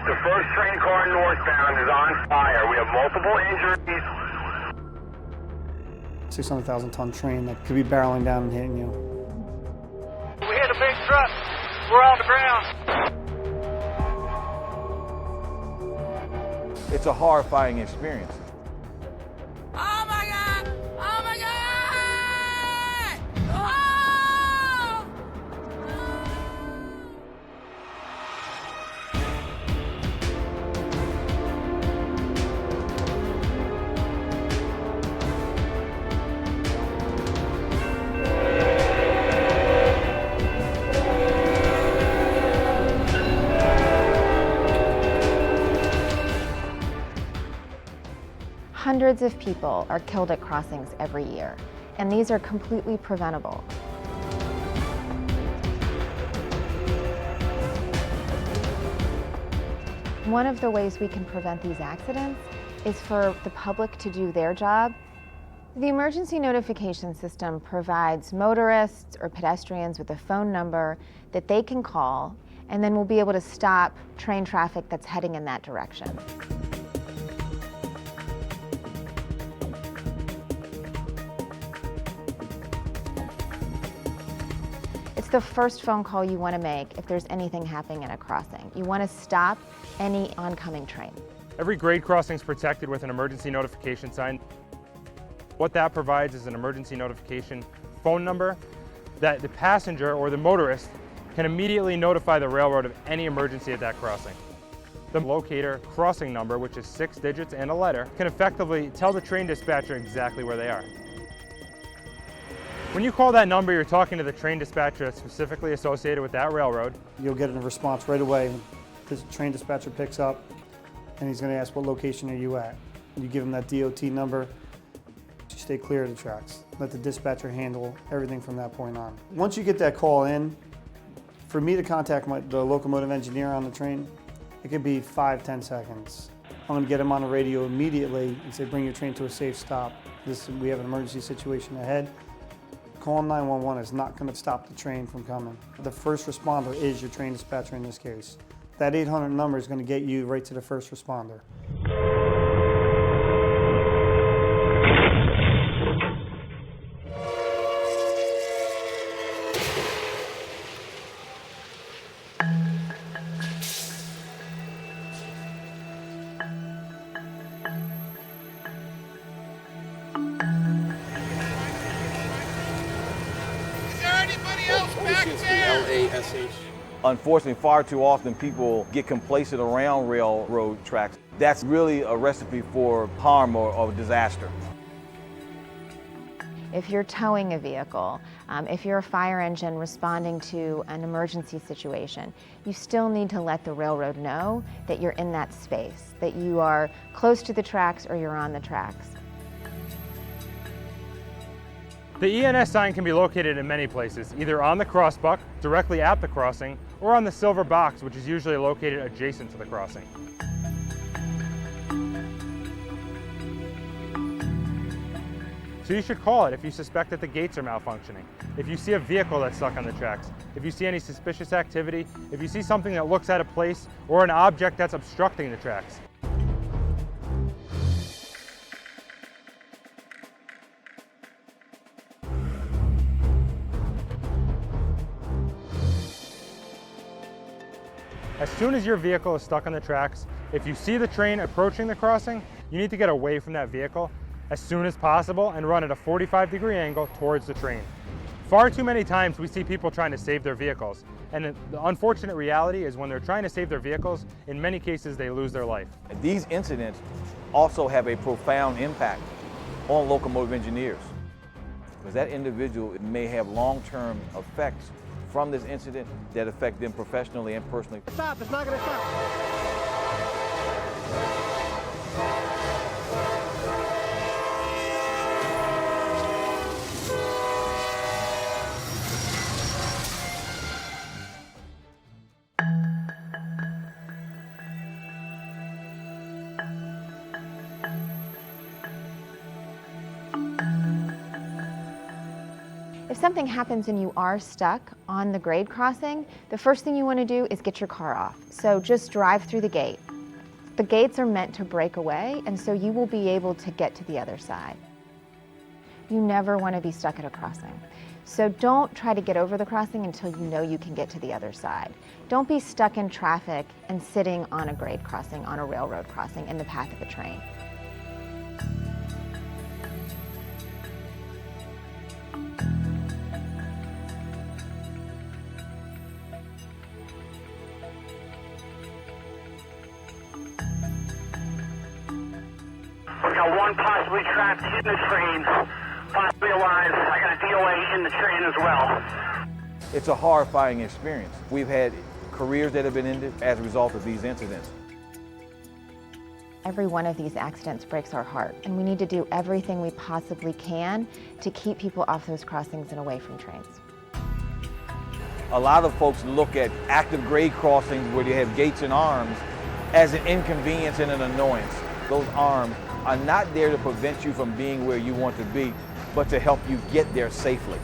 The first train car northbound is on fire. We have multiple injuries. 600,000-ton train that could be barreling down and hitting you. We hit a big truck. We're on the ground. It's a horrifying experience. Oh my God! Oh my God! Oh! Hundreds of people are killed at crossings every year, and these are completely preventable. One of the ways we can prevent these accidents is for the public to do their job. The emergency notification system provides motorists or pedestrians with a phone number that they can call, and then we'll be able to stop train traffic that's heading in that direction. It's the first phone call you want to make if there's anything happening at a crossing. You want to stop any oncoming train. Every grade crossing is protected with an emergency notification sign. What that provides is an emergency notification phone number that the passenger or the motorist can immediately notify the railroad of any emergency at that crossing. The locator crossing number, which is 6 digits and a letter, can effectively tell the train dispatcher exactly where they are. When you call that number, you're talking to the train dispatcher that's specifically associated with that railroad. You'll get a response right away. This train dispatcher picks up and he's going to ask, what location are you at? And you give him that DOT number. You stay clear of the tracks. Let the dispatcher handle everything from that point on. Once you get that call in, for me to contact the locomotive engineer on the train, it could be 5-10 seconds. I'm going to get him on the radio immediately and say, bring your train to a safe stop. We have an emergency situation ahead. Calling 911 is not going to stop the train from coming. The first responder is your train dispatcher in this case. That 800 number is going to get you right to the first responder. Unfortunately, far too often people get complacent around railroad tracks. That's really a recipe for harm or disaster. If you're towing a vehicle, if you're a fire engine responding to an emergency situation, you still need to let the railroad know that you're in that space, that you are close to the tracks or you're on the tracks. The ENS sign can be located in many places, either on the crossbuck, directly at the crossing, or on the silver box, which is usually located adjacent to the crossing. So you should call it if you suspect that the gates are malfunctioning, if you see a vehicle that's stuck on the tracks, if you see any suspicious activity, if you see something that looks out of place, or an object that's obstructing the tracks. As soon as your vehicle is stuck on the tracks, if you see the train approaching the crossing, you need to get away from that vehicle as soon as possible and run at a 45-degree angle towards the train. Far too many times we see people trying to save their vehicles, and the unfortunate reality is when they're trying to save their vehicles, in many cases they lose their life. These incidents also have a profound impact on locomotive engineers, because that individual may have long-term effects from this incident that affect them professionally and personally. Stop, it's not gonna stop. If something happens and you are stuck on the grade crossing, the first thing you want to do is get your car off. So just drive through the gate. The gates are meant to break away, and so you will be able to get to the other side. You never want to be stuck at a crossing. So don't try to get over the crossing until you know you can get to the other side. Don't be stuck in traffic and sitting on a grade crossing, on a railroad crossing, in the path of a train. We got one possibly trapped in the train, possibly alive. I got a DOA in the train as well. It's a horrifying experience. We've had careers that have been ended as a result of these incidents. Every one of these accidents breaks our heart, and we need to do everything we possibly can to keep people off those crossings and away from trains. A lot of folks look at active grade crossings where you have gates and arms as an inconvenience and an annoyance. Those arms are not there to prevent you from being where you want to be, but to help you get there safely.